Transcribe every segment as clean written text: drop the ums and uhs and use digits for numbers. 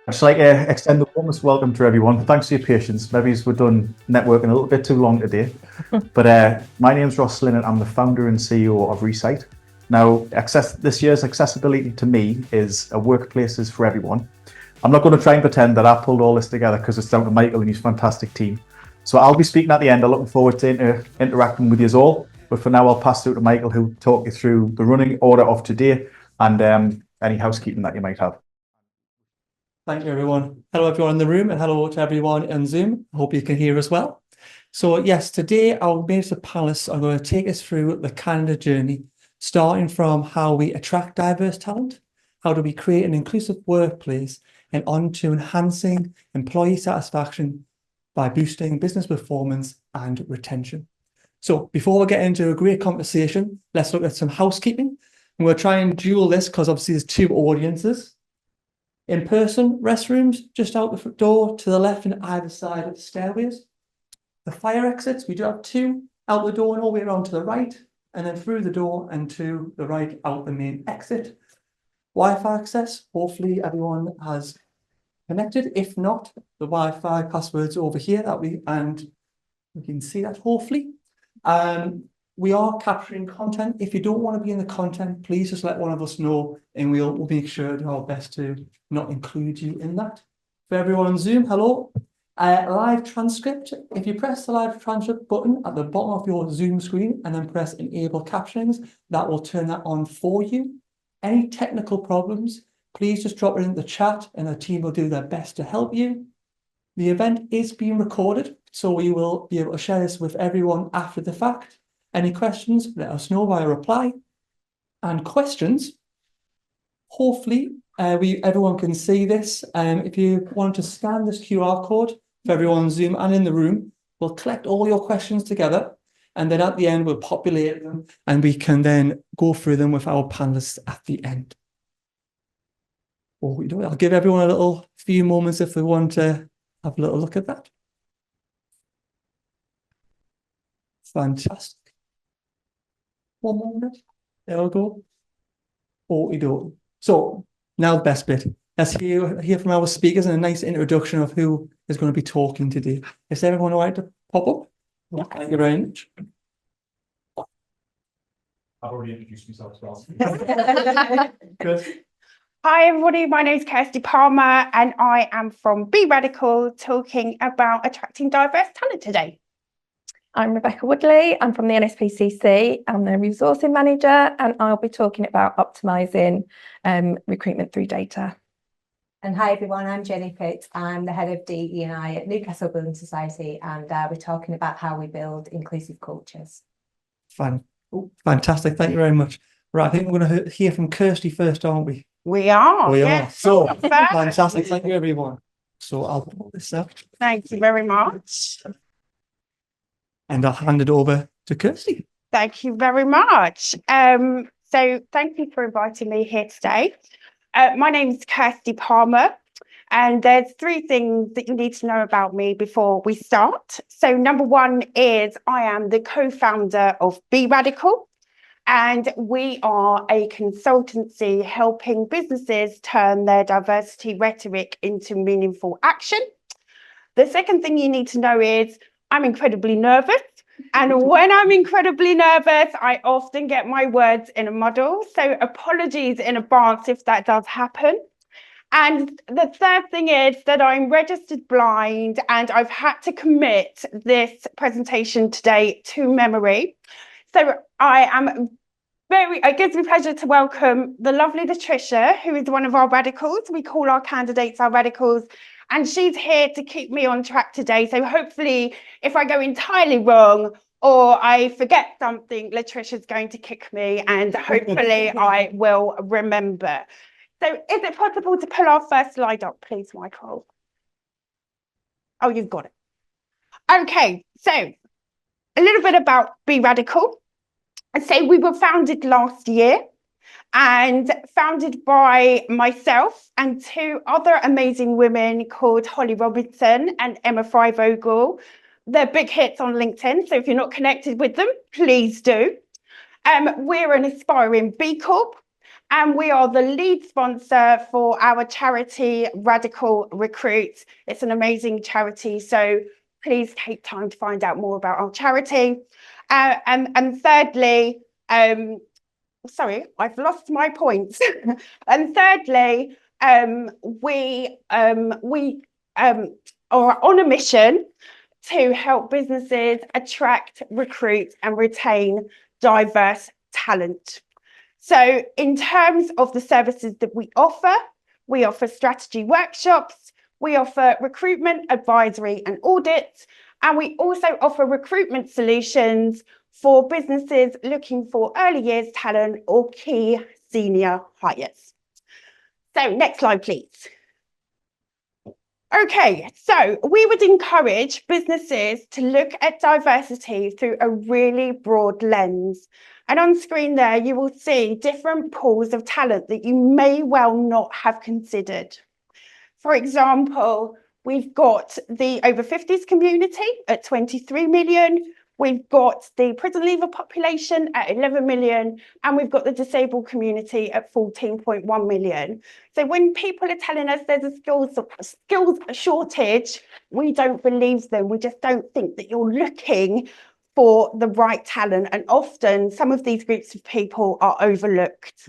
I'd just like to extend the warmest welcome to everyone. Thanks for your patience. Maybe we've done networking a little bit too long today. But my name's Ross Lynn and I'm the founder and CEO of Recite. Now, this year's accessibility to me is a workplaces for everyone. I'm not going to try and pretend that I pulled all this together because it's down to Michael and his fantastic team. So I'll be speaking at the end. I'm looking forward to interacting with you all. But for now, I'll pass through to Michael, who'll talk you through the running order of today and any housekeeping that you might have. Thank you, everyone. Hello, everyone in the room, and hello to everyone on Zoom. I hope you can hear us well. So yes, today our Minister Palace are going to take us through the candidate journey, starting from how we attract diverse talent, how do we create an inclusive workplace, and on to enhancing employee satisfaction by boosting business performance and retention. So before we get into a great conversation, let's look at some housekeeping. And we'll try and dual this because obviously there's two audiences. In person, restrooms just out the front door to the left and either side of the stairways. The fire exits, we do have two out the door and all the way around to the right, and then through the door and to the right out the main exit. Wi-Fi access, hopefully everyone has connected. If not, the Wi-Fi password's over here and we can see that hopefully. We are capturing content. If you don't want to be in the content, please just let one of us know and we'll make sure to do our best to not include you in that. For everyone on Zoom, hello. Live transcript. If you press the live transcript button at the bottom of your Zoom screen and then press enable captionings, that will turn that on for you. Any technical problems, please just drop it in the chat and the team will do their best to help you. The event is being recorded, so we will be able to share this with everyone after the fact. Any questions, let us know via reply. And questions, hopefully everyone can see this. If you want to scan this QR code for everyone on Zoom and in the room, we'll collect all your questions together. And then at the end, we'll populate them and we can then go through them with our panelists at the end. I'll give everyone a little few moments if they want to have a little look at that. Fantastic. One moment. There we go. Okey-dokey. So now the best bit. Let's hear from our speakers and a nice introduction of who is going to be talking today. Is everyone all right to pop up? Yeah. Thank you very much. I've already introduced myself as well. Good. Hi everybody, my name is Kirsty Palmer and I am from Be Radical, talking about attracting diverse talent today. I'm Rebecca Woodley, I'm from the NSPCC, I'm the resourcing manager and I'll be talking about optimising recruitment through data. And hi everyone, I'm Jenny Pitt, I'm the head of DE&I at Newcastle Building Society and we're talking about how we build inclusive cultures. Fantastic, thank you very much. Right, I think we're going to hear from Kirsty first, aren't we? We are. Yes. So, fantastic, thank you everyone. So I'll pull this up. Thank you very much. And I'll hand it over to Kirsty. Thank you very much. So thank you for inviting me here today. My name is Kirsty Palmer, and there's three things that you need to know about me before we start. So number one is I am the co-founder of Be Radical, and we are a consultancy helping businesses turn their diversity rhetoric into meaningful action. The second thing you need to know is I'm incredibly nervous. And when I'm incredibly nervous, I often get my words in a muddle. So apologies in advance if that does happen. And the third thing is that I'm registered blind and I've had to commit this presentation today to memory. So it gives me pleasure to welcome the lovely Latricia, who is one of our radicals. We call our candidates our radicals. And she's here to keep me on track today. So hopefully, if I go entirely wrong or I forget something, Latricia's going to kick me and hopefully I will remember. So is it possible to pull our first slide up, please, Michael? Oh, you've got it. Okay, so a little bit about Be Radical. I'd say we were founded last year. And founded by myself and two other amazing women called Holly Robinson and Emma Fry-Vogel. They're big hits on LinkedIn, so if you're not connected with them, please do. We're an aspiring B Corp, and we are the lead sponsor for our charity Radical Recruit. It's an amazing charity, so please take time to find out more about our charity. And thirdly, sorry, I've lost my points. And thirdly, we are on a mission to help businesses attract, recruit, and retain diverse talent. So in terms of the services that we offer strategy workshops, we offer recruitment, advisory, and audit, and we also offer recruitment solutions for businesses looking for early years talent or key senior hires. So next slide, please. Okay, so we would encourage businesses to look at diversity through a really broad lens. And on screen there, you will see different pools of talent that you may well not have considered. For example, we've got the over 50s community at 23 million. We've got the prison leaver population at 11 million, and we've got the disabled community at 14.1 million. So when people are telling us there's a skills shortage, we don't believe them. We just don't think that you're looking for the right talent. And often some of these groups of people are overlooked.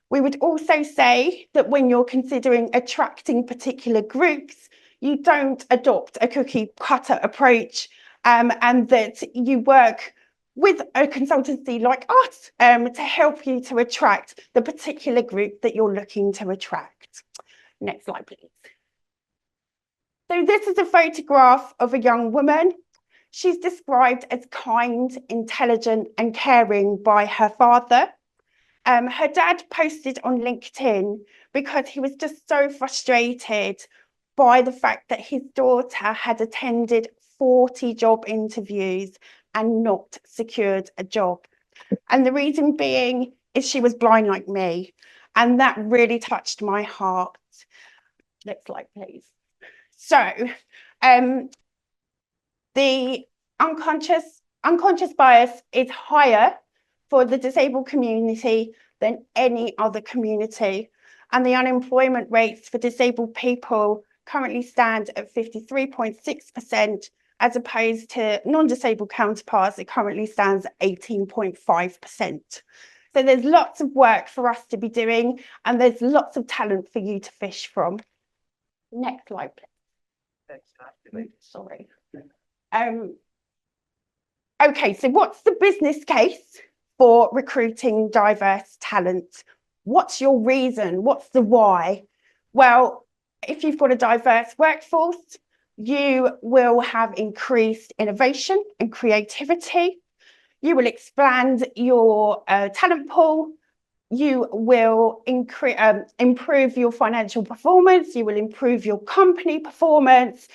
We would also say that when you're considering attracting particular groups, you don't adopt a cookie cutter approach, and that you work with a consultancy like us to help you to attract the particular group that you're looking to attract. Next slide, please. So this is a photograph of a young woman. She's described as kind, intelligent, and caring by her father. Her dad posted on LinkedIn because he was just so frustrated by the fact that his daughter had attended 40 job interviews and not secured a job. And the reason being is she was blind like me. And that really touched my heart. Next slide, please. So the unconscious bias is higher for the disabled community than any other community. And the unemployment rates for disabled people currently stand at 53.6%, as opposed to non-disabled counterparts, it currently stands at 18.5%. So there's lots of work for us to be doing, and there's lots of talent for you to fish from. Next slide, please. Sorry. Okay, so what's the business case for recruiting diverse talent? What's your reason? What's the why? Well, if you've got a diverse workforce, you will have increased innovation and creativity. You will expand your talent pool. You will improve your financial performance. You will improve your company performance.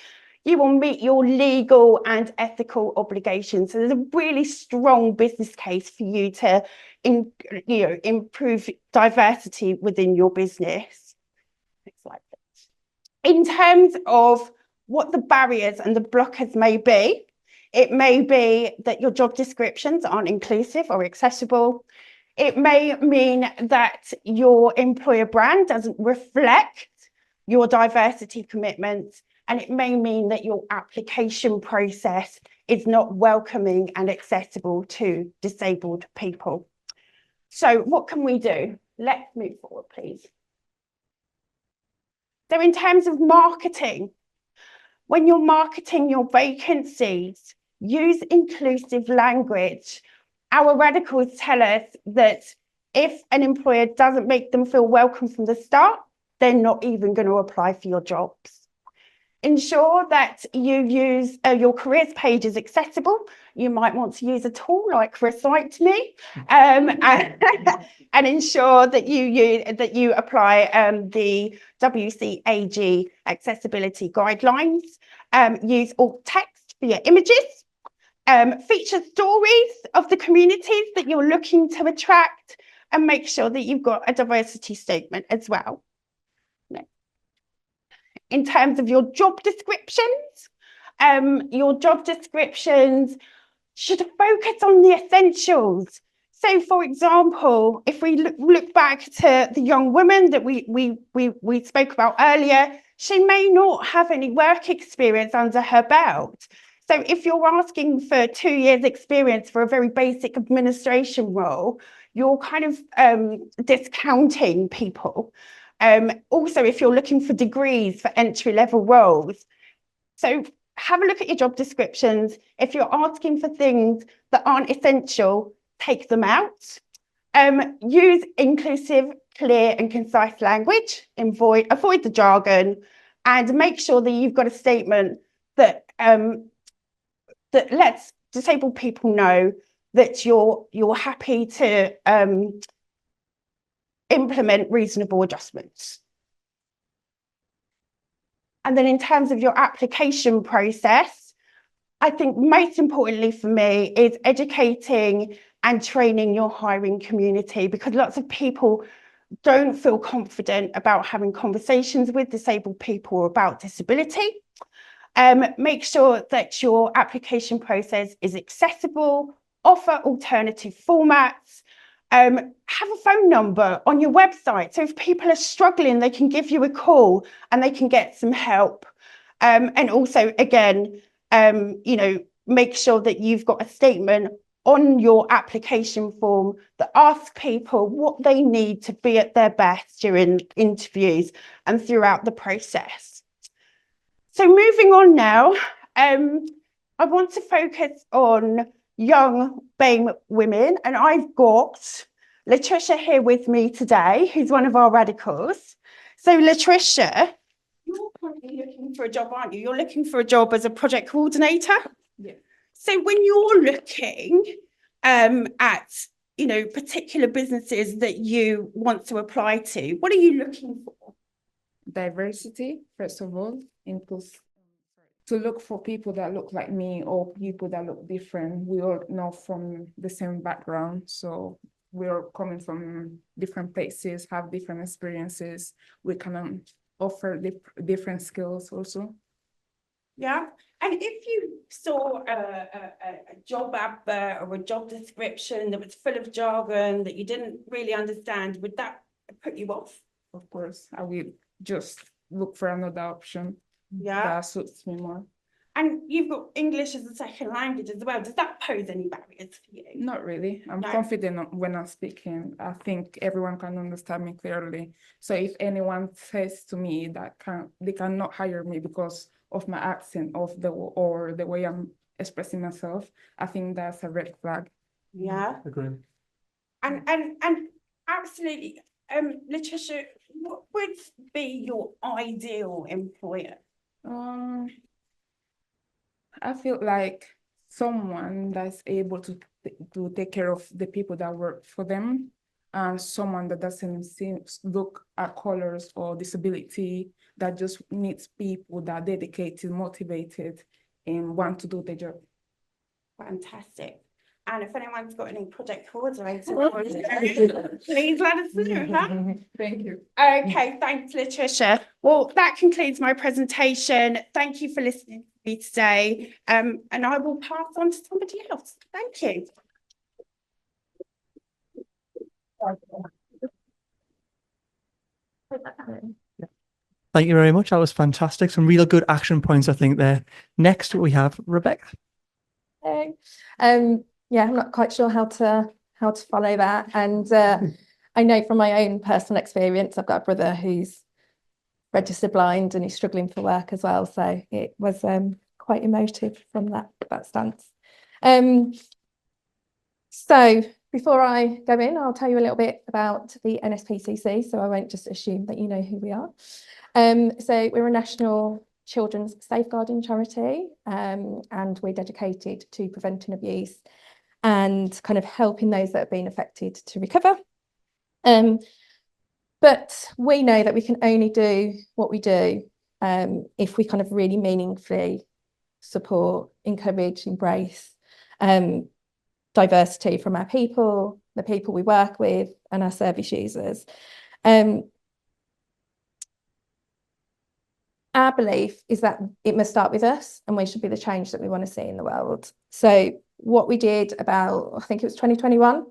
You will meet your legal and ethical obligations. So there's a really strong business case for you to improve diversity within your business. Next slide, please. In terms of what the barriers and the blockers may be, it may be that your job descriptions aren't inclusive or accessible. It may mean that your employer brand doesn't reflect your diversity commitments. And it may mean that your application process is not welcoming and accessible to disabled people. So what can we do? Let's move forward, please. So in terms of marketing, when you're marketing your vacancies, use inclusive language. Our radicals tell us that if an employer doesn't make them feel welcome from the start, they're not even going to apply for your jobs. Ensure that you use your careers page is accessible. You might want to use a tool like Recite Me, and ensure that you apply the WCAG accessibility guidelines. Use alt text for your images. Feature stories of the communities that you're looking to attract, and make sure that you've got a diversity statement as well. In terms of your job descriptions should focus on the essentials. So, for example, if we look back to the young woman that we spoke about earlier, she may not have any work experience under her belt. So if you're asking for 2 years experience for a very basic administration role, you're kind of discounting people. Also, if you're looking for degrees for entry-level roles, so have a look at your job descriptions. If you're asking for things that aren't essential, take them out. Use inclusive, clear and concise language, avoid the jargon, and make sure that you've got a statement that that lets disabled people know that you're happy to implement reasonable adjustments. And then in terms of your application process, I think most importantly for me is educating and training your hiring community, because lots of people don't feel confident about having conversations with disabled people about disability. Make sure that your application process is accessible, offer alternative formats, have a phone number on your website. So if people are struggling, they can give you a call and they can get some help. And also, again, make sure that you've got a statement on your application form that asks people what they need to be at their best during interviews and throughout the process. So moving on now, I want to focus on young BAME women, and I've got Latricia here with me today, who's one of our radicals. So Latricia, you're currently looking for a job, aren't you? You're looking for a job as a project coordinator? Yeah. So when you're looking at, particular businesses that you want to apply to, what are you looking for? Diversity, first of all, to look for people that look like me or people that look different. We all know from the same background, so we're coming from different places, have different experiences. We can offer different skills also. Yeah. And if you saw a job advert or a job description that was full of jargon that you didn't really understand, would that put you off? Of course, I will just look for another option Yeah. that suits me more. And you've got English as a second language as well. Does that pose any barriers for you? Not really. I'm No. confident when I'm speaking. I think everyone can understand me clearly. So if anyone says to me that they cannot hire me because of my accent or the way I'm expressing myself, I think that's a red flag. Yeah. Agreed. And absolutely, Latricia, what would be your ideal employer? I feel like someone that's able to take care of the people that work for them, and someone that doesn't look at colors or disability, that just needs people that are dedicated, motivated, and want to do the job. Fantastic. And if anyone's got any project coordinator, please let us know. Huh? Thank you. Okay, thanks, Latricia. Well, that concludes my presentation. Thank you for listening to me today. And I will pass on to somebody else. Thank you. Thank you very much. That was fantastic. Some real good action points, I think, there. Next, we have Rebecca. Hey. Yeah, I'm not quite sure how to follow that. And I know from my own personal experience, I've got a brother who's registered blind and he's struggling for work as well. So it was quite emotive from that stance. So before I go in, I'll tell you a little bit about the NSPCC, so I won't just assume that you know who we are. So we're a national children's safeguarding charity, and we're dedicated to preventing abuse and kind of helping those that have been affected to recover. But we know that we can only do what we do if we kind of really meaningfully support, encourage, embrace diversity from our people, the people we work with, and our service users. Our belief is that it must start with us and we should be the change that we want to see in the world. So what we did about, I think it was 2021,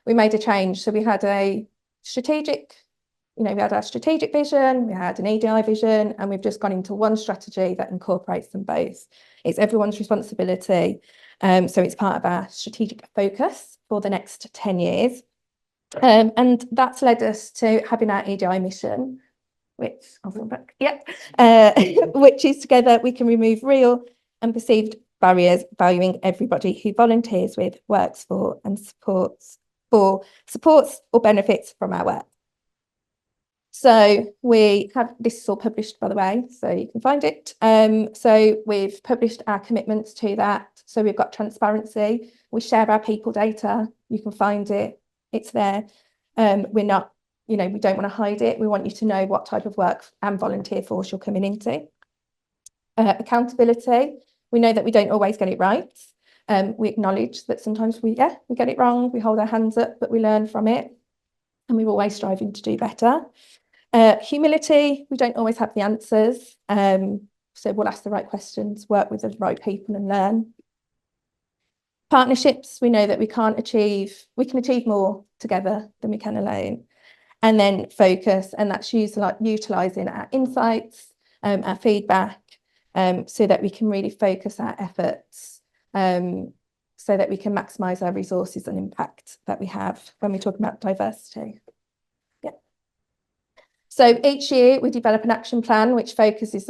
we made a change. So we had a strategic, we had our strategic vision, we had an EDI vision, and we've just gone into one strategy that incorporates them both. It's everyone's responsibility. So it's part of our strategic focus for the next 10 years. And that's led us to having our EDI mission, which I'll go back, which is together we can remove real and perceived barriers, valuing everybody who volunteers with, works for, and supports or benefits from our work. So we have, this is all published, by the way, so you can find it. So we've published our commitments to that. So we've got transparency. We share our people data. You can find it. It's there. We're not, we don't want to hide it. We want you to know what type of work and volunteer force you're coming into. Accountability. We know that we don't always get it right. We acknowledge that sometimes we get it wrong. We hold our hands up, but we learn from it. And we're always striving to do better. Humility, we don't always have the answers. So we'll ask the right questions, work with the right people and learn. Partnerships, we know that we can achieve more together than we can alone. And then focus, and that's utilising our insights, our feedback, so that we can really focus our efforts, so that we can maximise our resources and impact that we have when we talk about diversity. So each year we develop an action plan which focuses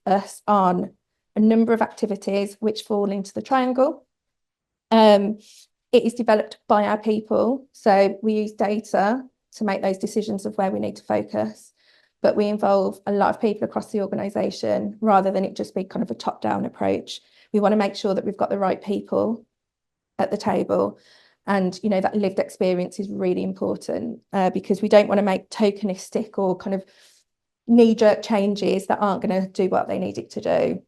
us on a number of activities which fall into the triangle. It is developed by our people, so we use data to make those decisions of where we need to focus, but we involve a lot of people across the organisation rather than it just be kind of a top-down approach. We want to make sure that we've got the right people at the table. And, that lived experience is really important because we don't want to make tokenistic or kind of knee-jerk changes that aren't going to do what they need it to do,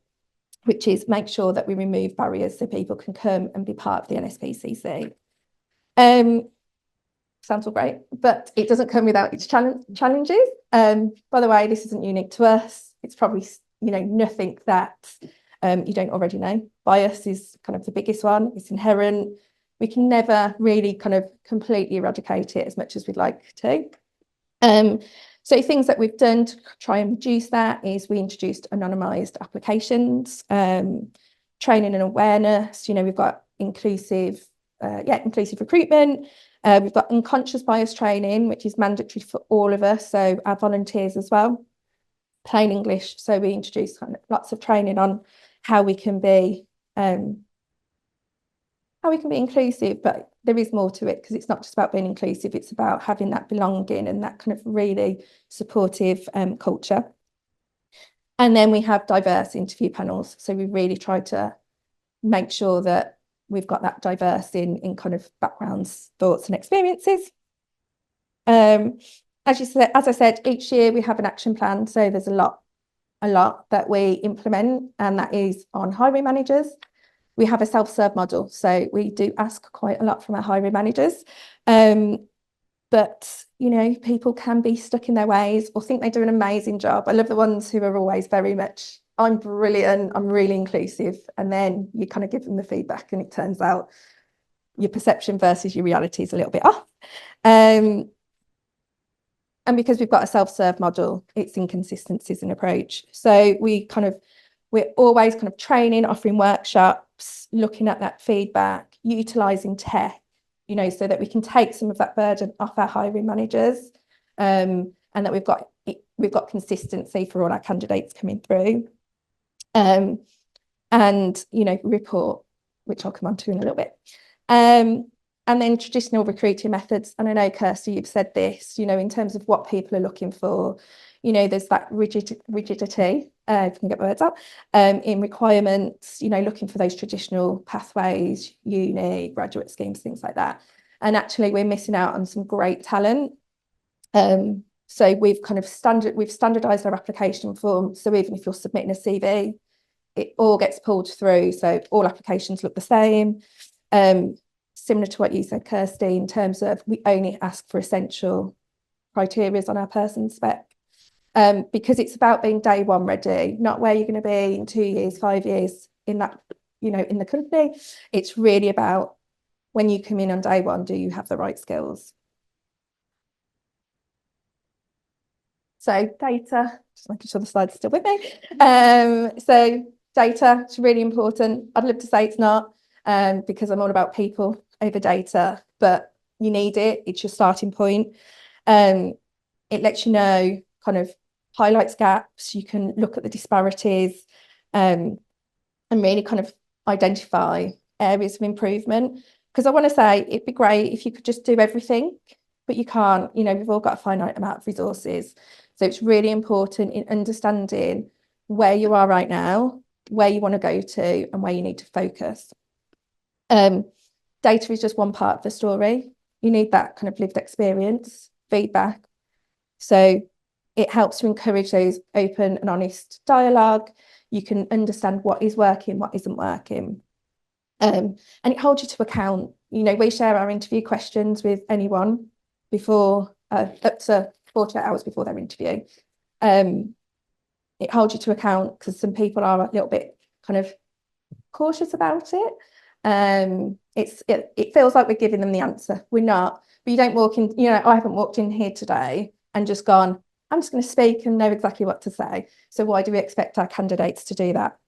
which is make sure that we remove barriers so people can come and be part of the NSPCC. Sounds all great, but it doesn't come without its challenges. By the way, this isn't unique to us. It's probably, nothing that you don't already know. Bias is kind of the biggest one. It's inherent. We can never really kind of completely eradicate it as much as we'd like to. So things that we've done to try and reduce that is we introduced anonymised applications, training and awareness. We've got inclusive recruitment. We've got unconscious bias training, which is mandatory for all of us, so our volunteers as well. Plain English. So we introduced kind of lots of training on how we can be inclusive, but there is more to it because it's not just about being inclusive, it's about having that belonging and that kind of really supportive culture. And then we have diverse interview panels. So we really try to make sure that we've got that diverse in kind of backgrounds, thoughts and experiences. As I said, each year we have an action plan. So there's a lot that we implement, and that is on hiring managers. We have a self-serve model, so we do ask quite a lot from our hiring managers. But, people can be stuck in their ways or think they do an amazing job. I love the ones who are always very much, I'm brilliant, I'm really inclusive. And then you kind of give them the feedback and it turns out your perception versus your reality is a little bit off. And because we've got a self-serve model, it's inconsistencies in approach. So we're always kind of training, offering workshops, looking at that feedback, utilising tech, so that we can take some of that burden off our hiring managers, and that we've got consistency for all our candidates coming through. And report, which I'll come on to in a little bit. And then traditional recruiting methods. And I know, Kirsty, you've said this, in terms of what people are looking for, there's that rigidity, if I can get my words out, in requirements, looking for those traditional pathways, uni, graduate schemes, things like that. And actually we're missing out on some great talent. So we've standardized our application form. So even if you're submitting a CV, it all gets pulled through. So all applications look the same. Similar to what you said, Kirsty, in terms of we only ask for essential criteria on our person spec, because it's about being day one ready, not where you're going to be in 2 years, 5 years in that, in the company. It's really about when you come in on day one, do you have the right skills? So data, just making sure the slide's still with me. So data is really important. I'd love to say it's not, because I'm all about people over data, but you need it. It's your starting point. It lets you know, kind of highlights gaps. You can look at the disparities, and really kind of identify areas of improvement. Because I want to say it'd be great if you could just do everything, but you can't. You know, we've all got a finite amount of resources. So it's really important in understanding where you are right now, where you want to go to, and where you need to focus. Data is just one part of the story. You need that kind of lived experience, feedback. So it helps to encourage those open and honest dialogue. You can understand what is working, what isn't working. And it holds you to account. You know, we share our interview questions with anyone before, up to 48 hours before their interview. It holds you to account because some people are a little bit kind of cautious about it. It feels like we're giving them the answer. We're not. But you don't walk in, you know, I haven't walked in here today and just gone, I'm just going to speak and know exactly what to say. So why do we expect our candidates to do that?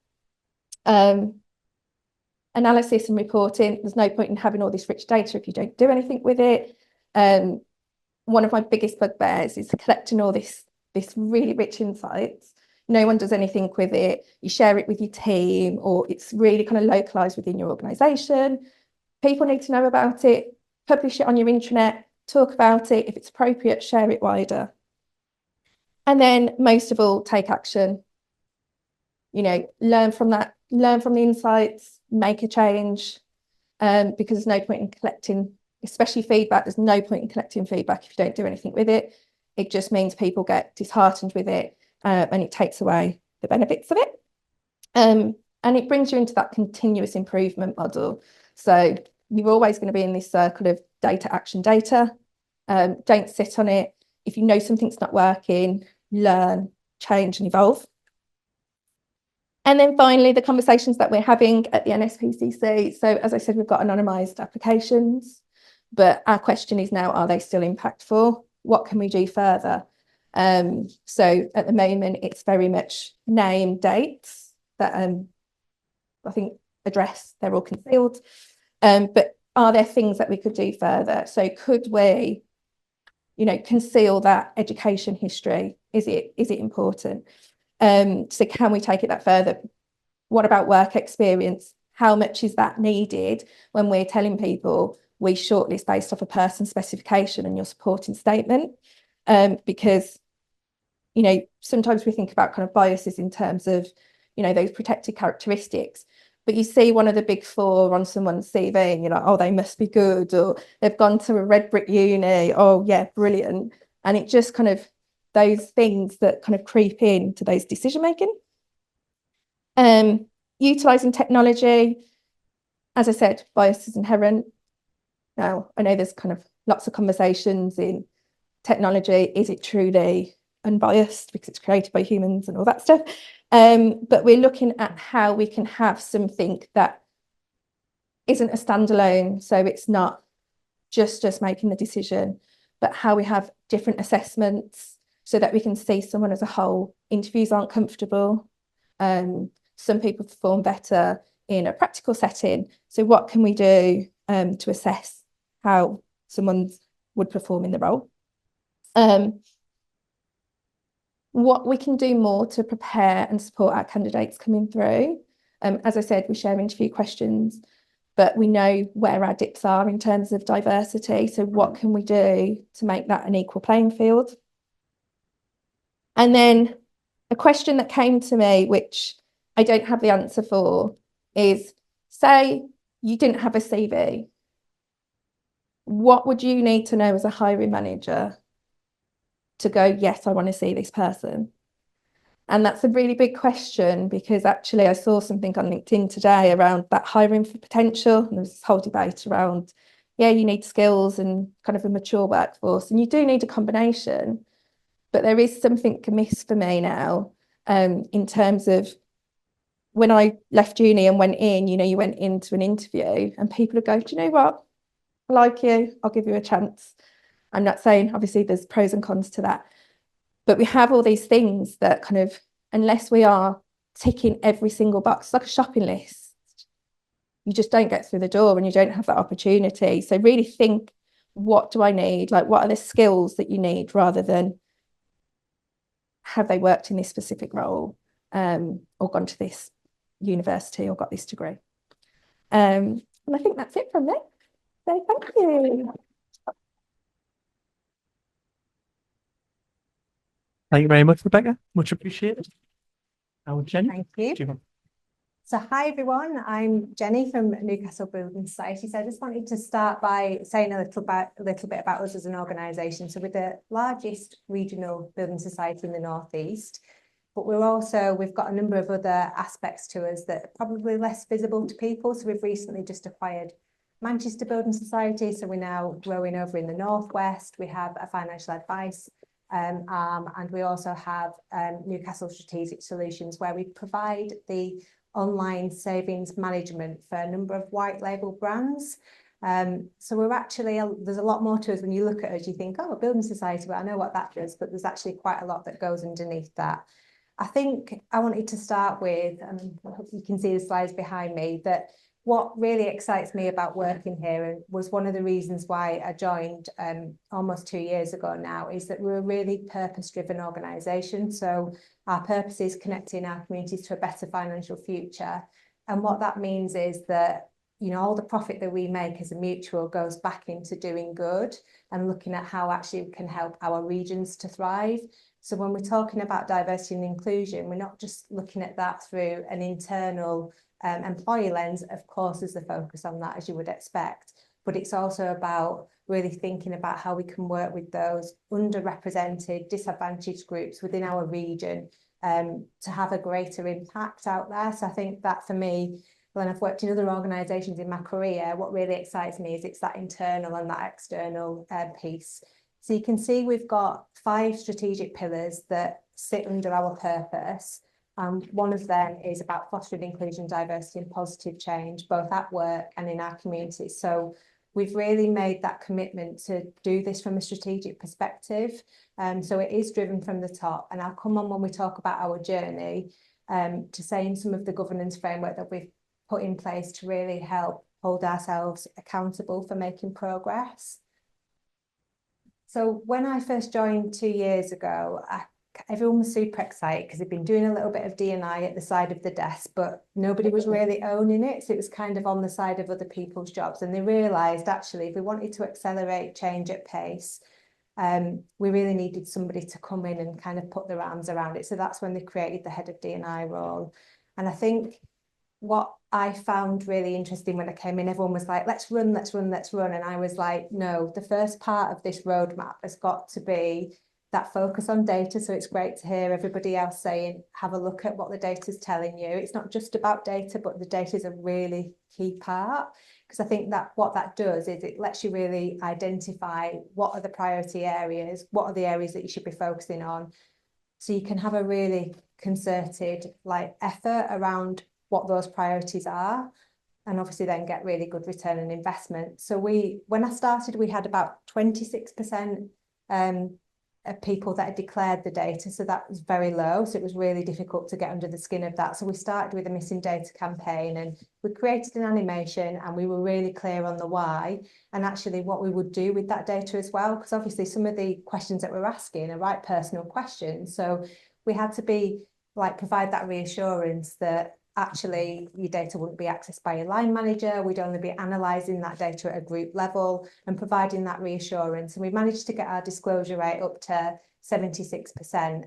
Analysis and reporting, there's no point in having all this rich data if you don't do anything with it. One of my biggest bugbears is collecting all this really rich insights. No one does anything with it. You share it with your team, or it's really kind of localized within your organization. People need to know about it, publish it on your intranet, talk about it. If it's appropriate, share it wider. And then most of all, take action. You know, learn from that, learn from the insights, make a change, because there's no point in collecting, especially feedback. There's no point in collecting feedback if you don't do anything with it. It just means people get disheartened with it, and it takes away the benefits of it. And it brings you into that continuous improvement model. So you're always going to be in this circle of data, action, data. Don't sit on it. If you know something's not working, learn, change and evolve. And then finally, the conversations that we're having at the NSPCC. So as I said, we've got anonymised applications, but our question is now, are they still impactful? What can we do further? So at the moment, it's very much name, dates that I think address, they're all concealed. But are there things that we could do further? So could we, you know, conceal that education history? Is it important? So can we take it that further? What about work experience? How much is that needed when we're telling people we shortlist based off a person specification and your supporting statement? Because, you know, sometimes we think about kind of biases in terms of, you know, those protected characteristics, but you see one of the big four on someone's CV and you're like, oh, they must be good, or they've gone to a red brick uni, oh yeah, brilliant. And it just kind of, those things that kind of creep into those decision making. Utilising technology, as I said, bias is inherent. Now, I know there's kind of lots of conversations in technology. Is it truly unbiased because it's created by humans and all that stuff? But we're looking at how we can have something that isn't a standalone. So it's not just us making the decision, but how we have different assessments so that we can see someone as a whole. Interviews aren't comfortable. Some people perform better in a practical setting. So what can we do to assess how someone would perform in the role? What we can do more to prepare and support our candidates coming through. As I said, we share interview questions, but we know where our dips are in terms of diversity. So what can we do to make that an equal playing field? And then a question that came to me, which I don't have the answer for, is, say you didn't have a CV. What would you need to know as a hiring manager to go, yes, I want to see this person? And that's a really big question, because actually I saw something on LinkedIn today around that hiring for potential. And there was this whole debate around, yeah, you need skills and kind of a mature workforce, and you do need a combination. But there is something amiss for me now, in terms of when I left uni and went in, you know, you went into an interview and people would go, do you know what? like you, I'll give you a chance. I'm not saying, obviously, there's pros and cons to that. But we have all these things that kind of, unless we are ticking every single box, like a shopping list, you just don't get through the door and you don't have that opportunity. So really think, what do I need? Like, what are the skills that you need, rather than have they worked in this specific role, or gone to this university or got this degree. And I think that's it from me. So thank you. Thank you very much, Rebecca. Much appreciated. Now, Jenny. Thank you. do you want- So hi everyone, I'm Jenny from Newcastle Building Society. So I just wanted to start by saying a little bit about us as an organisation. So we're the largest regional building society in the North East, but we've got a number of other aspects to us that are probably less visible to people. So we've recently just acquired Manchester Building Society. So we're now growing over in the Northwest. We have a financial advice arm, and we also have Newcastle Strategic Solutions, where we provide the online savings management for a number of white label brands. So we're actually, there's a lot more to us. When you look at us, you think, oh, a building society, but I know what that does, but there's actually quite a lot that goes underneath that. I think I wanted to start with, and I hope you can see the slides behind me, that what really excites me about working here, and was one of the reasons why I joined almost 2 years ago now, is that we're a really purpose-driven organisation. So our purpose is connecting our communities to a better financial future. And what that means is that, you know, all the profit that we make as a mutual goes back into doing good and looking at how actually we can help our regions to thrive. So when we're talking about diversity and inclusion, we're not just looking at that through an internal employee lens. Of course, there's the focus on that, as you would expect, but it's also about really thinking about how we can work with those underrepresented, disadvantaged groups within our region to have a greater impact out there. So I think that for me, when I've worked in other organisations in my career, what really excites me is it's that internal and that external piece. So you can see we've got 5 strategic pillars that sit under our purpose. One of them is about fostering inclusion, diversity and positive change, both at work and in our communities. So we've really made that commitment to do this from a strategic perspective. So it is driven from the top. And I'll come on when we talk about our journey to saying some of the governance framework that we've put in place to really help hold ourselves accountable for making progress. So when I first joined 2 years ago, everyone was super excited because they'd been doing a little bit of D&I at the side of the desk, but nobody was really owning it. So it was kind of on the side of other people's jobs. And they realised, actually, if we wanted to accelerate change at pace, we really needed somebody to come in and kind of put their arms around it. So that's when they created the head of D&I role. And I think what I found really interesting when I came in, everyone was like, let's run, let's run, let's run. And I was like, no, the first part of this roadmap has got to be that focus on data. So it's great to hear everybody else saying, have a look at what the data is telling you. It's not just about data, but the data is a really key part. Because I think that what that does is it lets you really identify what are the priority areas, what are the areas that you should be focusing on. So you can have a really concerted effort around what those priorities are, and obviously then get really good return on investment. So when I started, we had about 26% of people that had declared the data. So that was very low. So it was really difficult to get under the skin of that. So we started with a missing data campaign, and we created an animation, and we were really clear on the why and actually what we would do with that data as well. Because obviously some of the questions that we're asking are right personal questions. So we had to provide that reassurance that actually your data wouldn't be accessed by your line manager. We'd only be analysing that data at a group level and providing that reassurance. And we managed to get our disclosure rate up to 76%.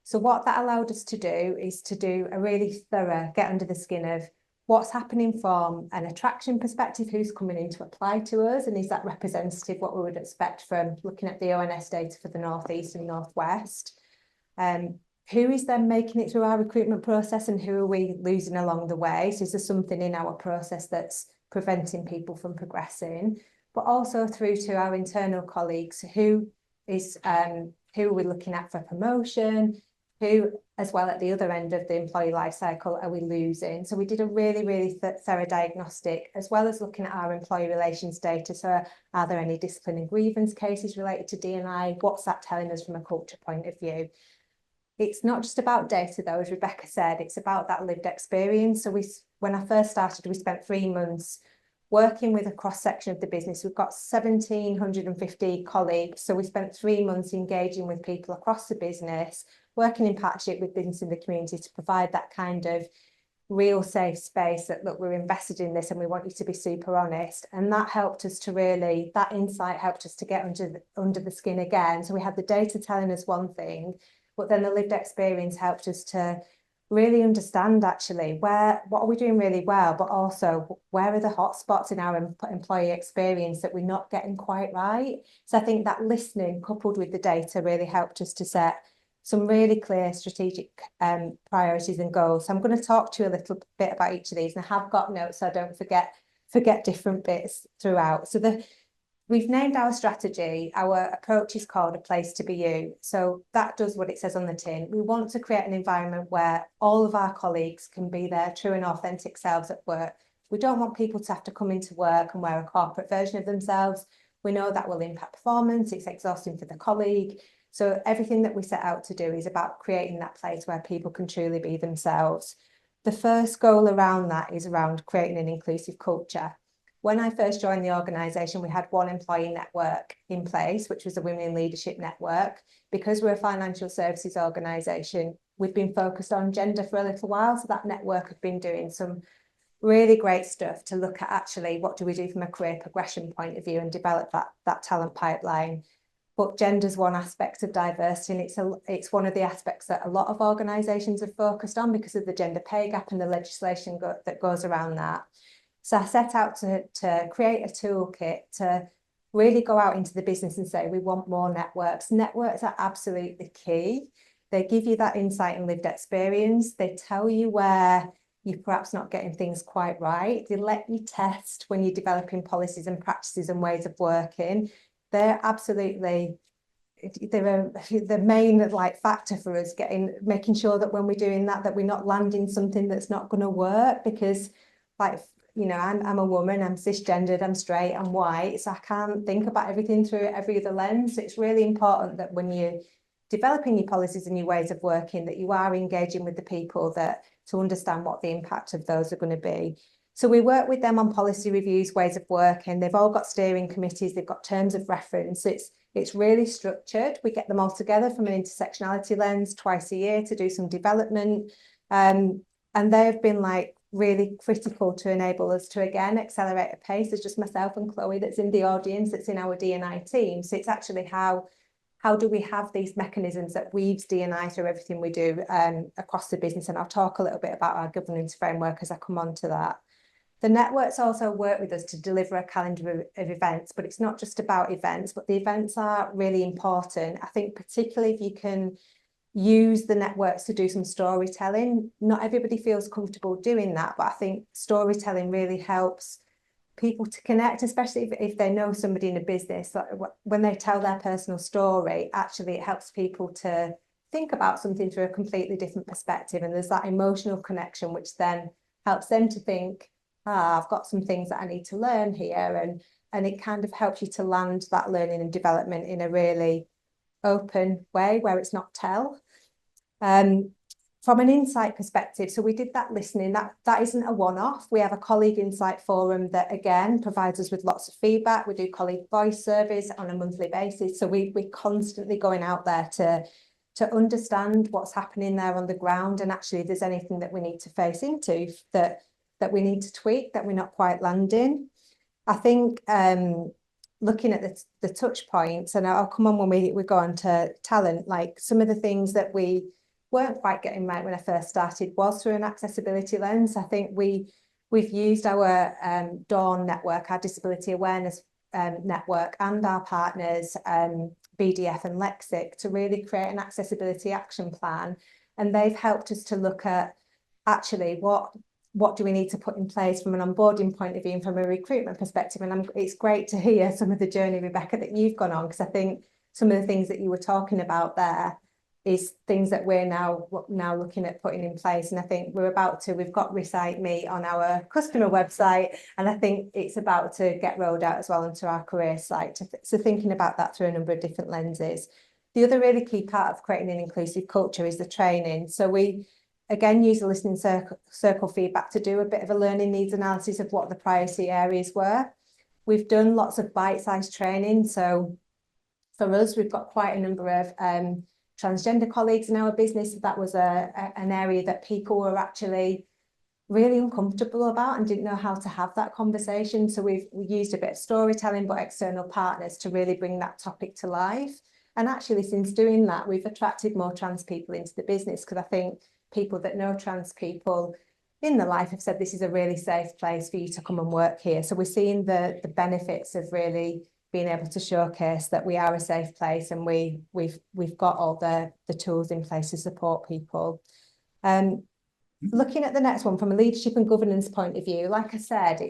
So what that allowed us to do is to do a really thorough get under the skin of what's happening from an attraction perspective, who's coming in to apply to us, and is that representative what we would expect from looking at the ONS data for the North East and North West. Who is then making it through our recruitment process, and who are we losing along the way? So is there something in our process that's preventing people from progressing? But also through to our internal colleagues, who are we looking at for promotion? who, as well at the other end of the employee life cycle, are we losing? So we did a really thorough diagnostic, as well as looking at our employee relations data. So are there any discipline and grievance cases related to D&I? What's that telling us from a culture point of view? It's not just about data though, as Rebecca said, it's about that lived experience. So when I first started, we spent 3 months working with a cross section of the business. We've got 1,750 colleagues. So we spent 3 months engaging with people across the business, working in partnership with business in the community to provide that kind of real safe space that, look, we're invested in this and we want you to be super honest. And that helped us to really, that insight helped us to get under the skin again. So we had the data telling us one thing, but then the lived experience helped us to really understand actually what are we doing really well, but also where are the hot spots in our employee experience that we're not getting quite right. So I think that listening coupled with the data really helped us to set some really clear strategic priorities and goals. So I'm going to talk to you a little bit about each of these, and I have got notes so I don't forget different bits throughout. So we've named our strategy. Our approach is called A Place to Be You. So that does what it says on the tin. We want to create an environment where all of our colleagues can be their true and authentic selves at work. We don't want people to have to come into work and wear a corporate version of themselves. We know that will impact performance. It's exhausting for the colleague. So everything that we set out to do is about creating that place where people can truly be themselves. The first goal around that is around creating an inclusive culture. When I first joined the organisation, we had one employee network in place, which was the Women in Leadership Network. Because we're a financial services organisation, we've been focused on gender for a little while. So that network had been doing some really great stuff to look at actually what do we do from a career progression point of view and develop that talent pipeline. But gender is one aspect of diversity, and it's one of the aspects that a lot of organisations have focused on because of the gender pay gap and the legislation that goes around that. So I set out to create a toolkit to really go out into the business and say, we want more networks. Networks are absolutely key. They give you that insight and lived experience. They tell you where you're perhaps not getting things quite right. They let you test when you're developing policies and practices and ways of working. They're absolutely, they're the main factor for us making sure that when we're doing that we're not landing something that's not going to work, because I'm a woman, I'm cisgendered, I'm straight, I'm white, so I can't think about everything through every other lens. So it's really important that when you're developing your policies and your ways of working, that you are engaging with the people to understand what the impact of those are going to be. So we work with them on policy reviews, ways of working. They've all got steering committees, they've got terms of reference. It's really structured. We get them all together from an intersectionality lens twice a year to do some development. And they've been really critical to enable us to, again, accelerate a pace. There's just myself and Chloe that's in the audience, that's in our D&I team. So it's actually how do we have these mechanisms that weaves D&I through everything we do across the business. And I'll talk a little bit about our governance framework as I come on to that. The networks also work with us to deliver a calendar of events, but it's not just about events, but the events are really important. I think particularly if you can use the networks to do some storytelling. Not everybody feels comfortable doing that, but I think storytelling really helps people to connect, especially if they know somebody in a business. When they tell their personal story, actually it helps people to think about something through a completely different perspective, and there's that emotional connection which then helps them to think, I've got some things that I need to learn here, and it kind of helps you to land that learning and development in a really open way where it's not tell. From an insight perspective, so we did that listening, that isn't a one-off. We have a colleague insight forum that again provides us with lots of feedback. We do colleague voice surveys on a monthly basis, so we're constantly going out there to understand what's happening there on the ground, and actually if there's anything that we need to face into that we need to tweak, that we're not quite landing. I think looking at the touch points, and I'll come on when we go on to talent, some of the things that we weren't quite getting right when I first started was through an accessibility lens. I think we've used our Dawn network, our disability awareness network, and our partners, BDF and Lexic, to really create an accessibility action plan. And they've helped us to look at actually what do we need to put in place from an onboarding point of view and from a recruitment perspective. And it's great to hear some of the journey, Rebecca, that you've gone on, because I think some of the things that you were talking about there is things that we're now looking at putting in place. And I think we've got Recite Me on our customer website, and I think it's about to get rolled out as well onto our career site. So thinking about that through a number of different lenses. The other really key part of creating an inclusive culture is the training. So we again use the listening circle feedback to do a bit of a learning needs analysis of what the priority areas were. We've done lots of bite-sized training. So for us, we've got quite a number of transgender colleagues in our business. That was an area that people were actually really uncomfortable about and didn't know how to have that conversation. So we used a bit of storytelling, but external partners to really bring that topic to life. And actually, since doing that, we've attracted more trans people into the business, because I think people that know trans people in their life have said this is a really safe place for you to come and work here. So we're seeing the benefits of really being able to showcase that we are a safe place, and we've got all the tools in place to support people. Looking at the next one from a leadership and governance point of view, like I said,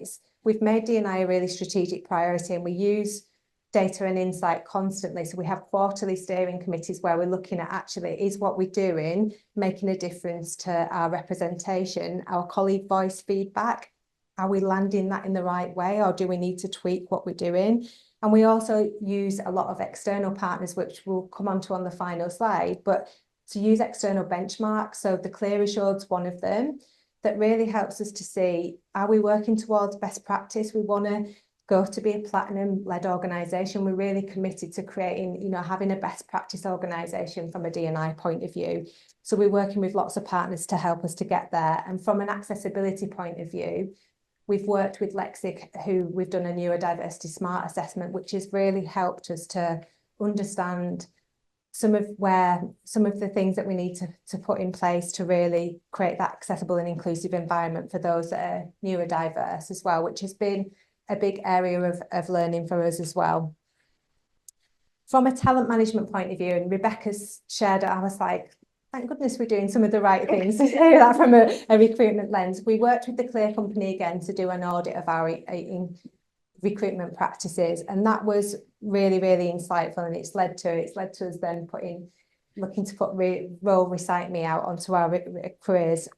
we've made D&I a really strategic priority, and we use data and insight constantly. So we have quarterly steering committees where we're looking at actually, is what we're doing making a difference to our representation, our colleague voice feedback? Are we landing that in the right way, or do we need to tweak what we're doing? And we also use a lot of external partners, which we'll come on to on the final slide, but to use external benchmarks. So the Clear Assured's one of them that really helps us to see, are we working towards best practice? We want to go to be a platinum-led organisation. We're really committed to creating, having a best practice organisation from a D&I point of view. So we're working with lots of partners to help us to get there. And from an accessibility point of view, we've worked with Lexic, who we've done a neurodiversity smart assessment, which has really helped us to understand some of the things that we need to put in place to really create that accessible and inclusive environment for those that are neurodiverse as well, which has been a big area of learning for us as well. From a talent management point of view, and Rebecca's shared it, I was like, thank goodness we're doing some of the right things to say that from a recruitment lens. We worked with the Clear company again to do an audit of our recruitment practices, and that was really, really insightful, and it's led to us then looking to put Roll Recite Me out onto our careers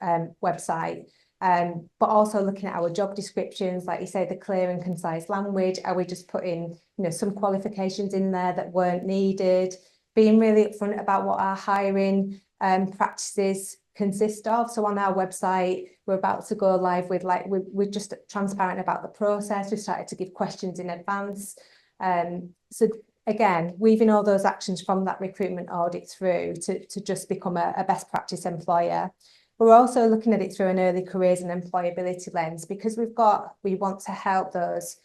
website, but also looking at our job descriptions, like you say, the clear and concise language. Are we just putting some qualifications in there that weren't needed? Being really upfront about what our hiring practices consist of. So on our website, we're about to go live with, we're just transparent about the process. We've started to give questions in advance. So again, weaving all those actions from that recruitment audit through to just become a best practice employer. We're also looking at it through an early careers and employability lens, because we want to help those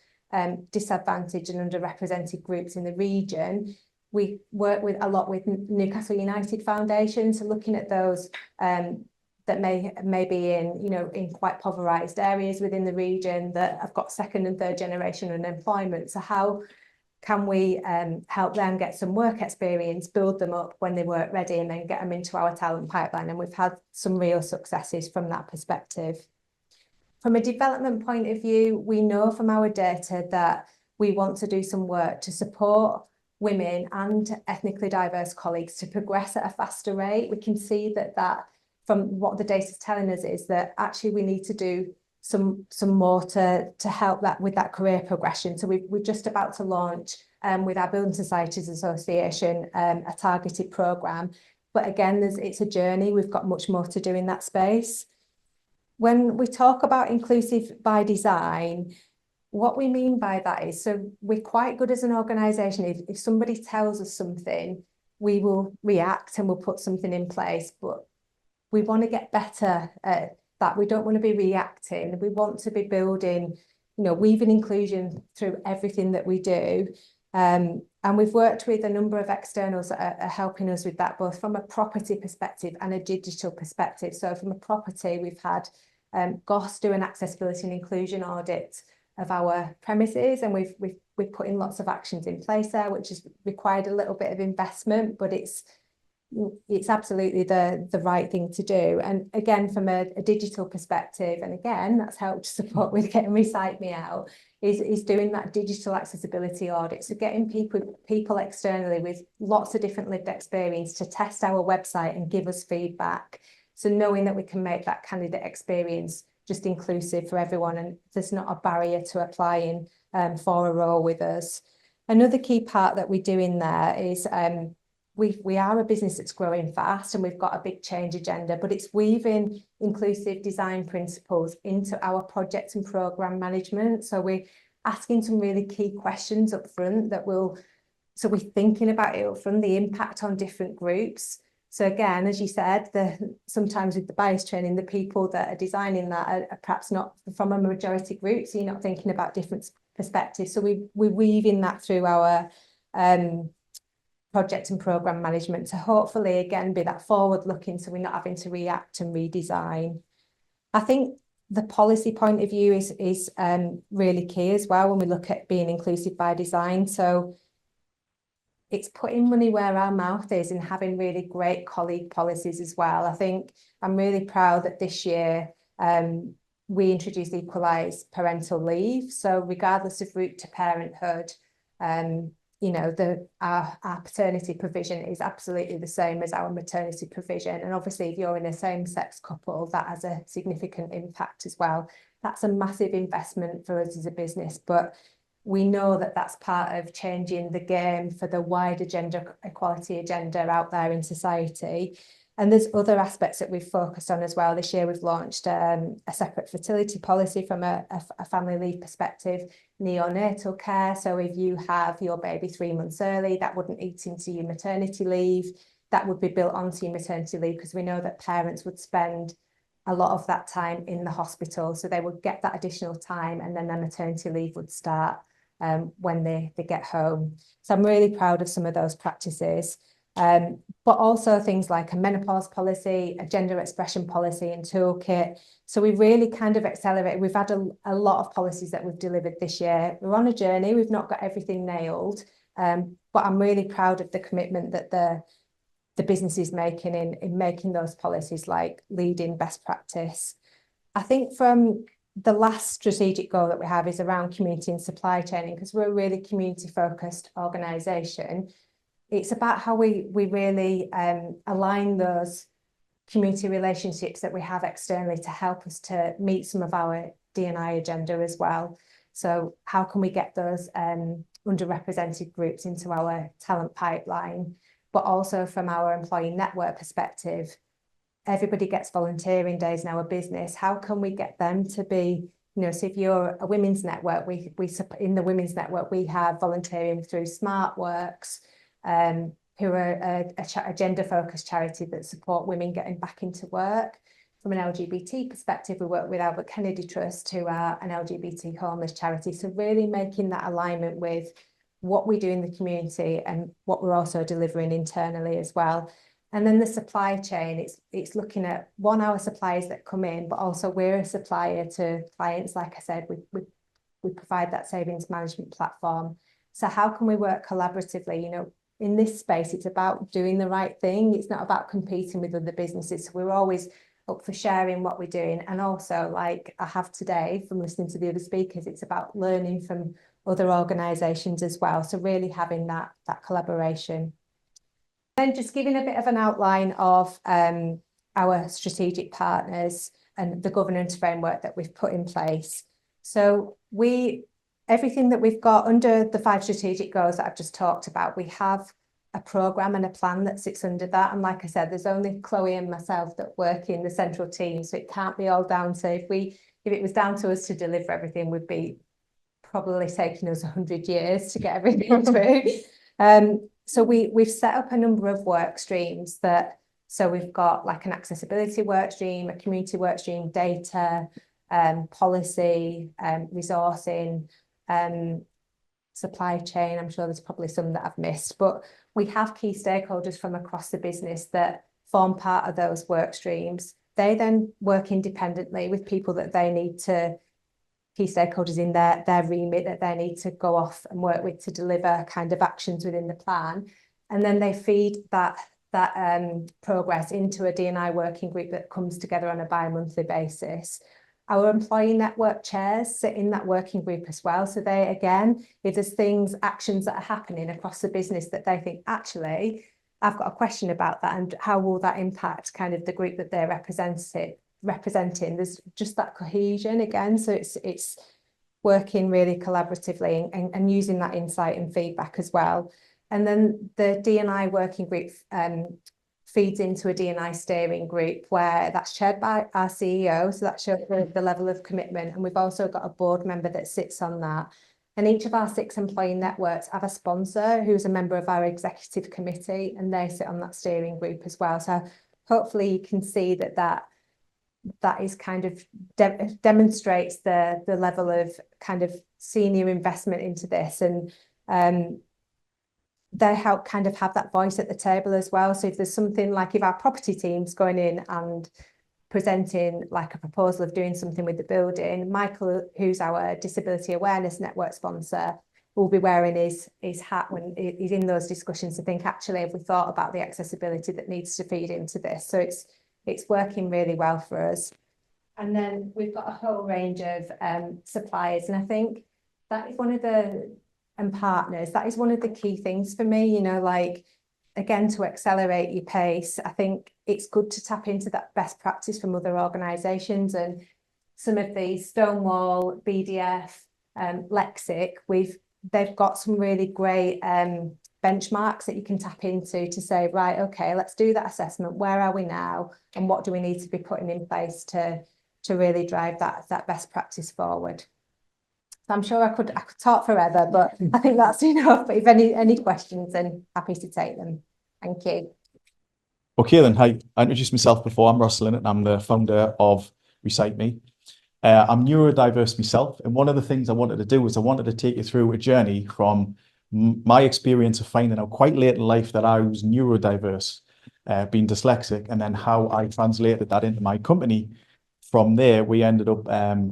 disadvantaged and underrepresented groups in the region. We work a lot with Newcastle United Foundation, so looking at those that may be in quite impoverished areas within the region that have got second and third generation unemployment. So how can we help them get some work experience, build them up when they work ready, and then get them into our talent pipeline? And we've had some real successes from that perspective. From a development point of view, we know from our data that we want to do some work to support women and ethnically diverse colleagues to progress at a faster rate. We can see that from what the data is telling us is that actually we need to do some more to help that with that career progression. So we're just about to launch with our Building Societies Association a targeted programme. But again, it's a journey. We've got much more to do in that space. When we talk about inclusive by design, what we mean by that is, so we're quite good as an organisation. If somebody tells us something, we will react and we'll put something in place, but we want to get better at that. We don't want to be reacting. We want to be building, weaving inclusion through everything that we do. And we've worked with a number of externals that are helping us with that, both from a property perspective and a digital perspective. So from a property, we've had GOS do an accessibility and inclusion audit of our premises, and we've put in lots of actions in place there, which has required a little bit of investment, but it's absolutely the right thing to do. And again, from a digital perspective, and again, that's helped support with getting Recite Me out. is doing that digital accessibility audit. So getting people externally with lots of different lived experience to test our website and give us feedback. So knowing that we can make that candidate experience just inclusive for everyone, and there's not a barrier to applying for a role with us. Another key part that we do in there is we are a business that's growing fast and we've got a big change agenda, but it's weaving inclusive design principles into our project and programme management. So we're asking some really key questions up front so we're thinking about it up front, the impact on different groups. So again, as you said, sometimes with the bias training, the people that are designing that are perhaps not from a majority group, so you're not thinking about different perspectives. So we're weaving that through our project and programme management to hopefully, again, be that forward-looking, so we're not having to react and redesign. I think the policy point of view is really key as well when we look at being inclusive by design. So it's putting money where our mouth is and having really great colleague policies as well. I think I'm really proud that this year we introduced equalised parental leave. So regardless of route to parenthood, you know, our paternity provision is absolutely the same as our maternity provision. And obviously, if you're in a same-sex couple, that has a significant impact as well. That's a massive investment for us as a business, but we know that that's part of changing the game for the wider gender equality agenda out there in society. And there's other aspects that we've focused on as well. This year, we've launched a separate fertility policy from a family leave perspective, neonatal care. So if you have your baby 3 months early, that wouldn't eat into your maternity leave. That would be built onto your maternity leave, because we know that parents would spend a lot of that time in the hospital. So they would get that additional time, and then their maternity leave would start when they get home. So I'm really proud of some of those practices. But also things like a menopause policy, a gender expression policy and toolkit. So we really kind of accelerated. We've had a lot of policies that we've delivered this year. We're on a journey. We've not got everything nailed, but I'm really proud of the commitment that the business is making in making those policies like leading best practice. I think from the last strategic goal that we have is around community and supply chain, because we're a really community focused organisation. It's about how we really align those community relationships that we have externally to help us to meet some of our D&I agenda as well. So how can we get those underrepresented groups into our talent pipeline? But also from our employee network perspective, everybody gets volunteering days in our business. How can we get them to be, you know, so if you're a women's network, we in the women's network, we have volunteering through Smart Works, who are a gender-focused charity that support women getting back into work. From an LGBT perspective, we work with Albert Kennedy Trust, who are an LGBT homeless charity. So really making that alignment with what we do in the community and what we're also delivering internally as well. And then the supply chain, it's looking at our suppliers that come in, but also we're a supplier to clients. Like I said, we provide that savings management platform. So how can we work collaboratively? You know, in this space, it's about doing the right thing. It's not about competing with other businesses. So we're always up for sharing what we're doing. And also, like I have today from listening to the other speakers, it's about learning from other organisations as well. So really having that collaboration. Then just giving a bit of an outline of our strategic partners and the governance framework that we've put in place. So everything that we've got under the 5 strategic goals that I've just talked about, we have a programme and a plan that sits under that. And like I said, there's only Chloe and myself that work in the central team. So it can't be all down to, if it was down to us to deliver everything, would be probably taking us 100 years to get everything through. So we've set up a number of work streams so we've got like an accessibility work stream, a community work stream, data, policy, resourcing, supply chain. I'm sure there's probably some that I've missed, but we have key stakeholders from across the business that form part of those work streams. They then work independently with people that they need to, key stakeholders in their remit that they need to go off and work with to deliver kind of actions within the plan. And then they feed that progress into a D&I working group that comes together on a bi-monthly basis. Our employee network chairs sit in that working group as well. So they, again, if there's things, actions that are happening across the business that they think, actually, I've got a question about that, and how will that impact kind of the group that they're representing? There's just that cohesion again. So it's working really collaboratively and using that insight and feedback as well. And then the D&I working group feeds into a D&I steering group where that's chaired by our CEO. So that shows the level of commitment. And we've also got a board member that sits on that. And each of our 6 employee networks have a sponsor who's a member of our executive committee, and they sit on that steering group as well. So hopefully you can see that is kind of demonstrates the level of kind of senior investment into this. And they help kind of have that voice at the table as well. So if there's something like, if our property team's going in and presenting like a proposal of doing something with the building, Michael, who's our disability awareness network sponsor, will be wearing his hat when he's in those discussions to think, actually, have we thought about the accessibility that needs to feed into this? So it's working really well for us. And then we've got a whole range of suppliers, and I think that is one of the and partners, that is one of the key things for me, you know, like, again, to accelerate your pace. I think it's good to tap into that best practice from other organisations, and some of these Stonewall, BDF, Lexic, they've got some really great benchmarks that you can tap into to say, right, okay, let's do that assessment. Where are we now, and what do we need to be putting in place to really drive that best practice forward? I'm sure I could talk forever, but I think that's enough. But if any questions, then happy to take them. Thank you. Okay then, hi, I introduced myself before. I'm Ross Linnett and I'm the founder of Recite Me. I'm neurodiverse myself, and one of the things I wanted to do was I wanted to take you through a journey from my experience of finding out quite late in life that I was neurodiverse, being dyslexic, and then how I translated that into my company. From there, we ended up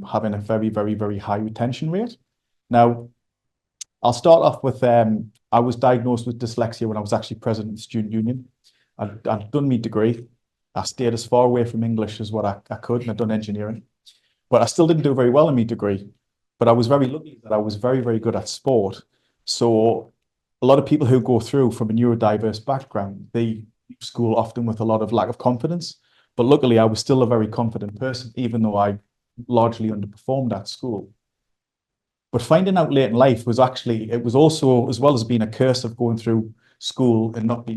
having a very, very, very high retention rate. Now, I'll start off with, I was diagnosed with dyslexia when I was actually president of the student union. I'd done my degree. I stayed as far away from English as what I could, and I'd done engineering. But I still didn't do very well in my degree. But I was very lucky that I was very, very good at sport. So a lot of people who go through from a neurodiverse background, they leave school often with a lot of lack of confidence. But luckily, I was still a very confident person, even though I largely underperformed at school. But finding out late in life was actually, it was also, as well as being a curse of going through school and not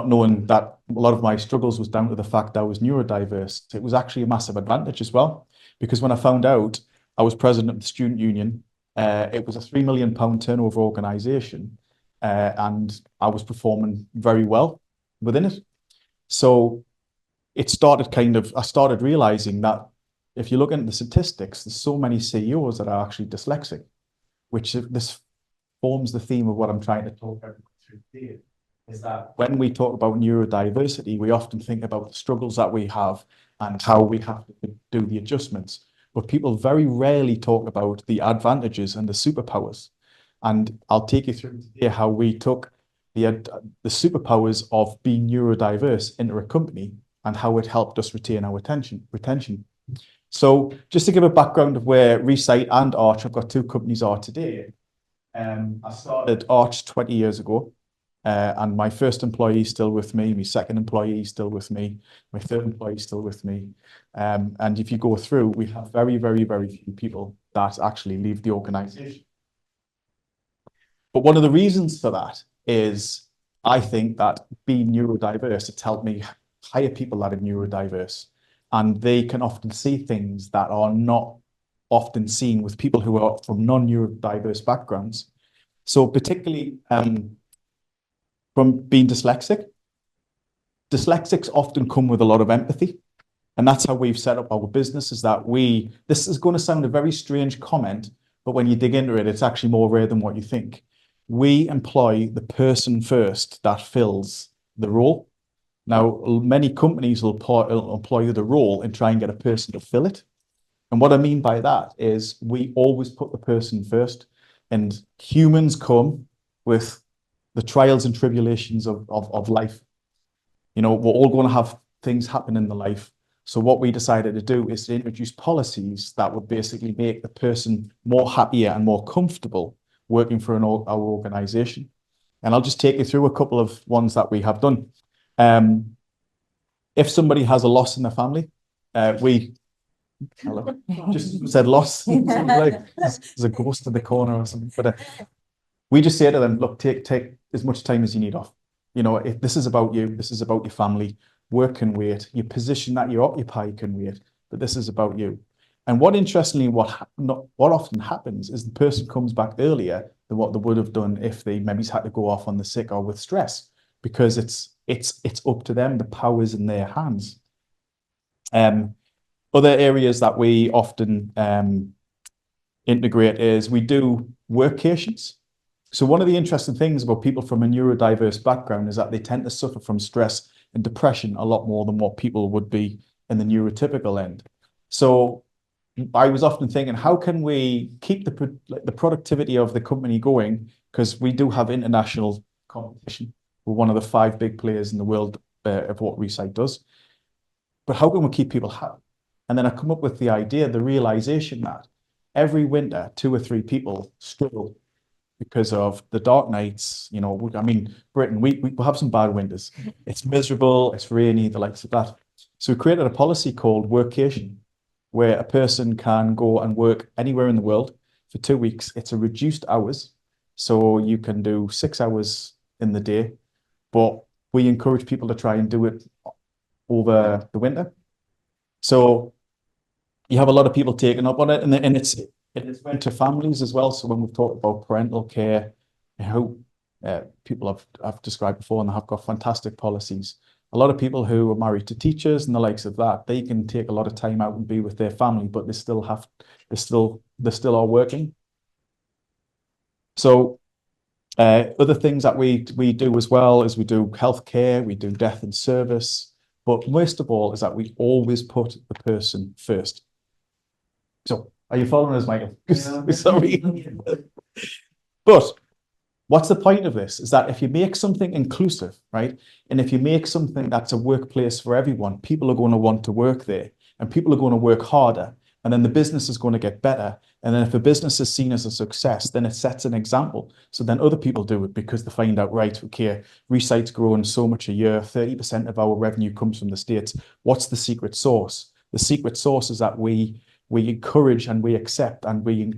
knowing that a lot of my struggles was down to the fact that I was neurodiverse, it was actually a massive advantage as well. Because when I found out I was president of the student union, it was a £3 million turnover organisation, and I was performing very well within it. So it started I started realizing that if you look into the statistics, there's so many CEOs that are actually dyslexic, which this forms the theme of what I'm trying to talk about through today, is that when we talk about neurodiversity, we often think about the struggles that we have and how we have to do the adjustments. But people very rarely talk about the advantages and the superpowers. And I'll take you through today how we took the superpowers of being neurodiverse into a company and how it helped us retain our retention. So just to give a background of where Recite and Arch, I've got 2 companies, are today. I started Arch 20 years ago, and my first employee is still with me, my second employee is still with me, my third employee is still with me. And if you go through, we have very, very, very few people that actually leave the organization. But one of the reasons for that is, I think that being neurodiverse, it's helped me hire people that are neurodiverse, and they can often see things that are not often seen with people who are from non-neurodiverse backgrounds. So particularly from being dyslexics often come with a lot of empathy. And that's how we've set up our business, is that this is going to sound a very strange comment, but when you dig into it, it's actually more rare than what you think. We employ the person first that fills the role. Now, many companies will employ the role and try and get a person to fill it. And what I mean by that is we always put the person first, and humans come with the trials and tribulations of life. You know, we're all going to have things happen in the life. So what we decided to do is to introduce policies that would basically make the person more happier and more comfortable working for our organization. And I'll just take you through a couple of ones that we have done. If somebody has a loss in the family, hello, just said loss. Like, there's a ghost in the corner or something. But we just say to them, look, take as much time as you need off. You know, if this is about you, this is about your family. Work can wait. Your position that you occupy can wait, but this is about you. And what interestingly, what often happens is the person comes back earlier than what they would have done if they maybe had to go off on the sick or with stress, because it's up to them. The power's in their hands. Other areas that we often integrate is we do workations. So one of the interesting things about people from a neurodiverse background is that they tend to suffer from stress and depression a lot more than what people would be in the neurotypical end. So I was often thinking, how can we keep the productivity of the company going? Because we do have international competition. We're one of the 5 big players in the world of what Recite does. But how can we keep people happy? And then I come up with the idea, the realization that every winter, 2 or 3 people struggle because of the dark nights. You know, I mean, Britain, we have some bad winters. It's miserable, it's rainy, the likes of that. So we created a policy called workation, where a person can go and work anywhere in the world for 2 weeks. It's a reduced hours. So you can do 6 hours in the day, but we encourage people to try and do it over the winter. So you have a lot of people taking up on it, and it's went to families as well. So when we've talked about parental care, how people have described before, and they have got fantastic policies. A lot of people who are married to teachers and the likes of that, they can take a lot of time out and be with their family, but they still are working. So other things that we do as well is we do healthcare, we do death and service, but most of all is that we always put the person first. So are you following us, Michael? Yeah. Sorry. But what's the point of this? Is that if you make something inclusive, right? And if you make something that's a workplace for everyone, people are going to want to work there, and people are going to work harder, and then the business is going to get better. And then if a business is seen as a success, then it sets an example. So then other people do it because they find out, right, okay, Recite's growing so much a year, 30% of our revenue comes from the States. What's the secret sauce? The secret sauce is that we encourage and we accept and we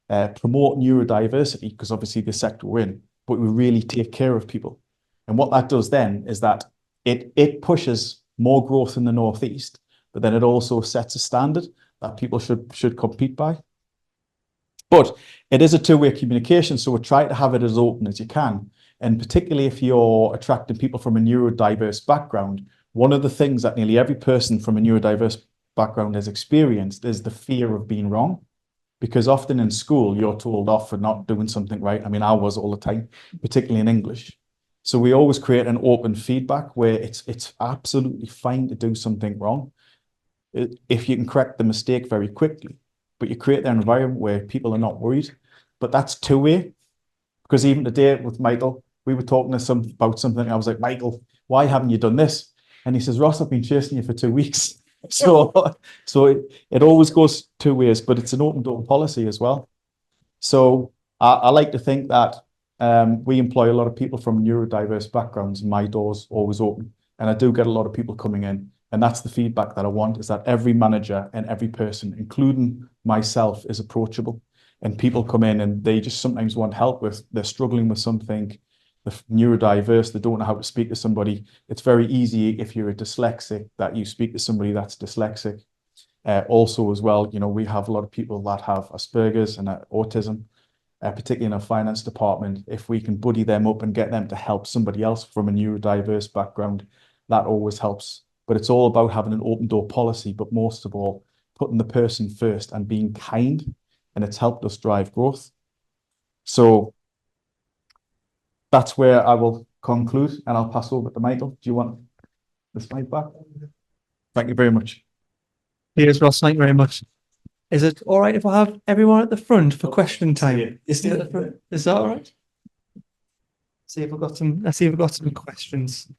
promote neurodiversity, because obviously the sector we're in, but we really take care of people. And what that does then is that it pushes more growth in the Northeast, but then it also sets a standard that people should compete by. But it is a two-way communication, so we try to have it as open as you can. And particularly if you're attracting people from a neurodiverse background, one of the things that nearly every person from a neurodiverse background has experienced is the fear of being wrong. Because often in school, you're told off for not doing something right. I mean, I was all the time, particularly in English. So we always create an open feedback where it's absolutely fine to do something wrong if you can correct the mistake very quickly. But you create an environment where people are not worried. But that's two-way. Because even today with Michael, we were talking about something. And I was like, Michael, why haven't you done this? And he says, Ross, I've been chasing you for 2 weeks. So it always goes 2 ways, but it's an open door policy as well. So I like to think that we employ a lot of people from neurodiverse backgrounds, and my door's always open. And I do get a lot of people coming in. And that's the feedback that I want, is that every manager and every person, including myself, is approachable. And people come in and they just sometimes want help they're struggling with something. They're neurodiverse, they don't know how to speak to somebody. It's very easy if you're a dyslexic that you speak to somebody that's dyslexic. Also as well, you know, we have a lot of people that have Asperger's and autism, particularly in our finance department. If we can buddy them up and get them to help somebody else from a neurodiverse background, that always helps. But it's all about having an open door policy, but most of all, putting the person first and being kind, and it's helped us drive growth. So that's where I will conclude, and I'll pass over to Michael. Do you want this mic back? Thank you very much. Cheers, Ross. Thank you very much. Is it all right if I have everyone at the front for question time? You stay at the front. Is that all right? See if I've got some. Let's see if I've got some questions.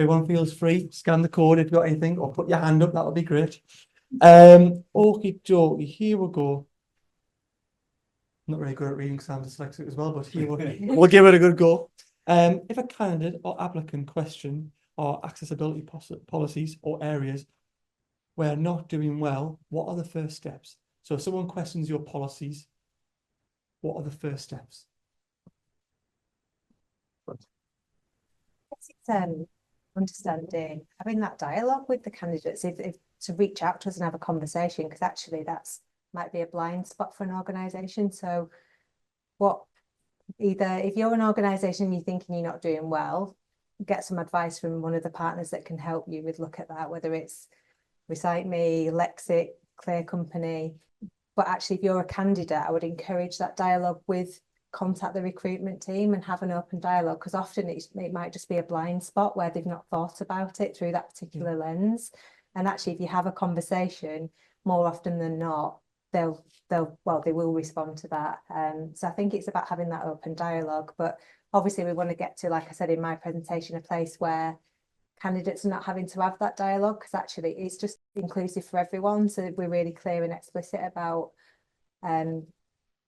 Everyone feels free, scan the code if you've got anything, or put your hand up, that'll be great. Okie dokie, here we go. Not very good at reading because I'm dyslexic as well, but here we'll give it a good go. If a candidate or applicant question our accessibility policies or areas we're not doing well, what are the first steps? So if someone questions your policies, what are the first steps? It's understanding, having that dialogue with the candidates, if to reach out to us and have a conversation, because actually that's might be a blind spot for an organisation. So either if you're an organisation and you're thinking you're not doing well, get some advice from one of the partners that can help you with look at that, whether it's Recite Me, Lexic, Clear Company. But actually, if you're a candidate, I would encourage that dialogue contact the recruitment team and have an open dialogue, because often it might just be a blind spot where they've not thought about it through that particular lens. And actually, if you have a conversation, more often than not, they will respond to that. So I think it's about having that open dialogue. But obviously, we want to get to, like I said in my presentation, a place where candidates are not having to have that dialogue, because actually it's just inclusive for everyone. So we're really clear and explicit about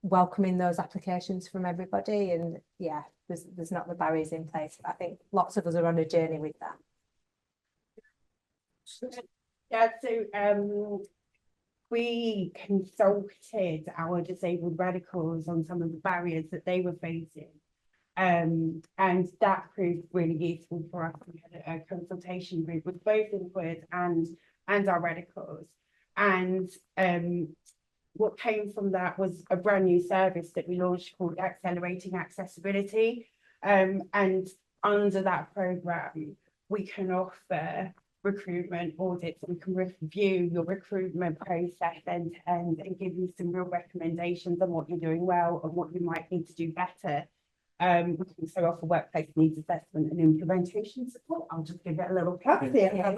welcoming those applications from everybody. And yeah, there's not the barriers in place. I think lots of us are on a journey with that. Yeah, so we consulted our disabled radicals on some of the barriers that they were facing. And that proved really useful for us. We had a consultation group with both employers and our radicals. And what came from that was a brand new service that we launched called Accelerating Accessibility. And under that program, we can offer recruitment audits. We can review your recruitment process end to end and give you some real recommendations on what you're doing well and what you might need to do better. We can also offer workplace needs assessment and implementation support. I'll just give it a little plug there.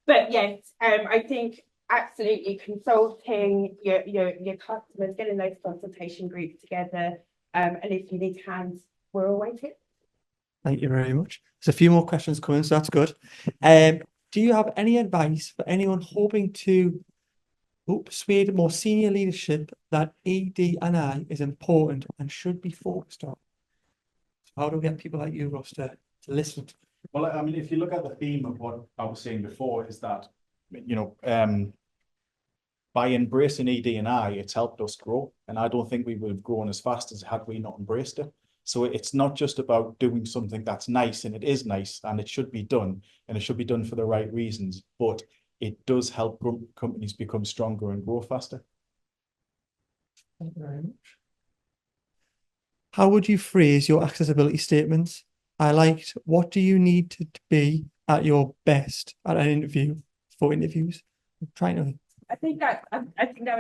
But yes, I think absolutely consulting your customers, getting those consultation groups together, and if you need hands, we're always here. Thank you very much. There's a few more questions coming, so that's good. Do you have any advice for anyone hoping to persuade more senior leadership that ED&I is important and should be focused on? So how do we get people like you, Ross, to listen? Well, I mean, if you look at the theme of what I was saying before, is that, you know, by embracing ED&I, it's helped us grow. And I don't think we would have grown as fast as had we not embraced it. So it's not just about doing something that's nice, and it is nice and it should be done, and it should be done for the right reasons, but it does help companies become stronger and grow faster. Thank you very much. How would you phrase your accessibility statements? I liked, what do you need to be at your best at an interview for interviews? I'm trying to. I think that was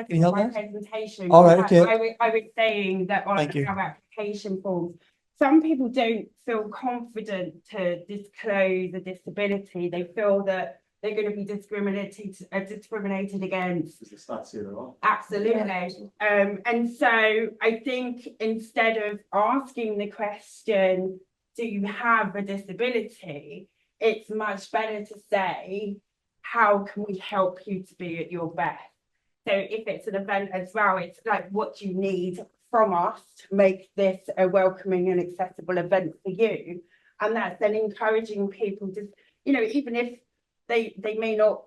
Can you help my us? presentation. All right, okay. I was saying that on Thank you. our application forms, some people don't feel confident to disclose a disability. They feel that they're going to be discriminated against. Absolutely. And so I think instead of asking the question, do you have a disability? It's much better to say, how can we help you to be at your best? So if it's an event as well, it's like, what do you need from us to make this a welcoming and accessible event for you? And that's then encouraging people to, you know, even if they may not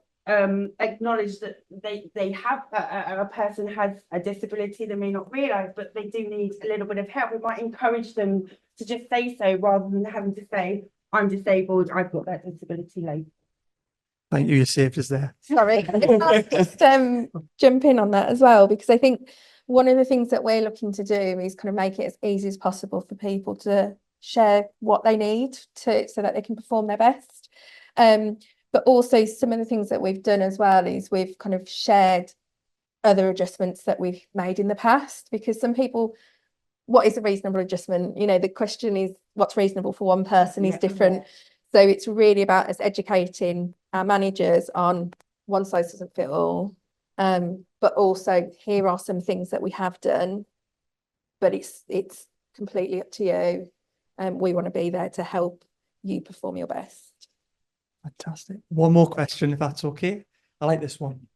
acknowledge that they have a person has a disability, they may not realise, but they do need a little bit of help. We might encourage them to just say so rather than having to say, I'm disabled, I've got that disability label. Thank you, you saved us there. Sorry, I'll just jump in on that as well, because I think one of the things that we're looking to do is kind of make it as easy as possible for people to share what they need so that they can perform their best. But also some of the things that we've done as well is we've kind of shared other adjustments that we've made in the past, because some people, what is a reasonable adjustment? You know, the question is what's reasonable for one person is different. So it's really about us educating our managers on one size doesn't fit all, but also here are some things that we have done, but it's completely up to you. We want to be there to help you perform your best. Fantastic. One more question, if that's okay. I like this one.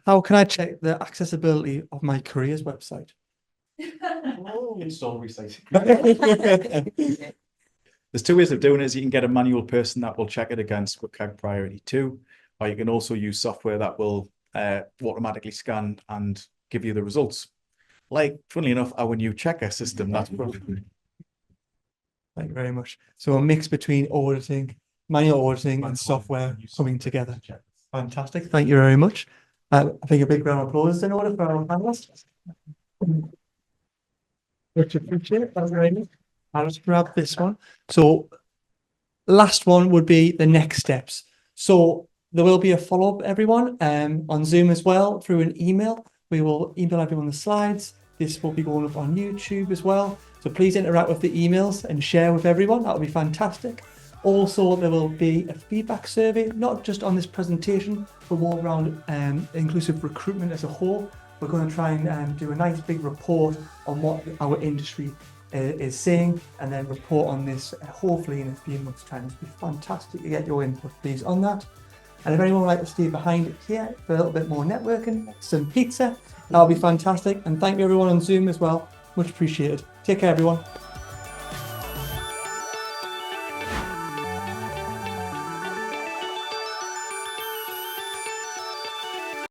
How can I check the accessibility of my careers website? Install Recite. There's two ways of doing it. You can get a manual person that will check it against WCAG Priority 2, or you can also use software that will automatically scan and give you the results. Like, funnily enough, our new checker system. That's probably. Thank you very much. So a mix between auditing, manual auditing and software coming together. Fantastic. Thank you very much. I think a big round of applause is in order for our panelists. Much appreciated. Thank you very much. I'll just grab this one. So last one would be the next steps. So there will be a follow-up, everyone, on Zoom as well through an email. We will email everyone the slides. This will be going up on YouTube as well. So please interact with the emails and share with everyone. That would be fantastic. Also, there will be a feedback survey, not just on this presentation, but more around inclusive recruitment as a whole. We're going to try and do a nice big report on what our industry is saying, and then report on this hopefully in a few months' time. It'd be fantastic to get your input, please, on that. And if anyone would like to stay behind here for a little bit more networking, some pizza, that would be fantastic. And thank you everyone on Zoom as well. Much appreciated. Take care, everyone.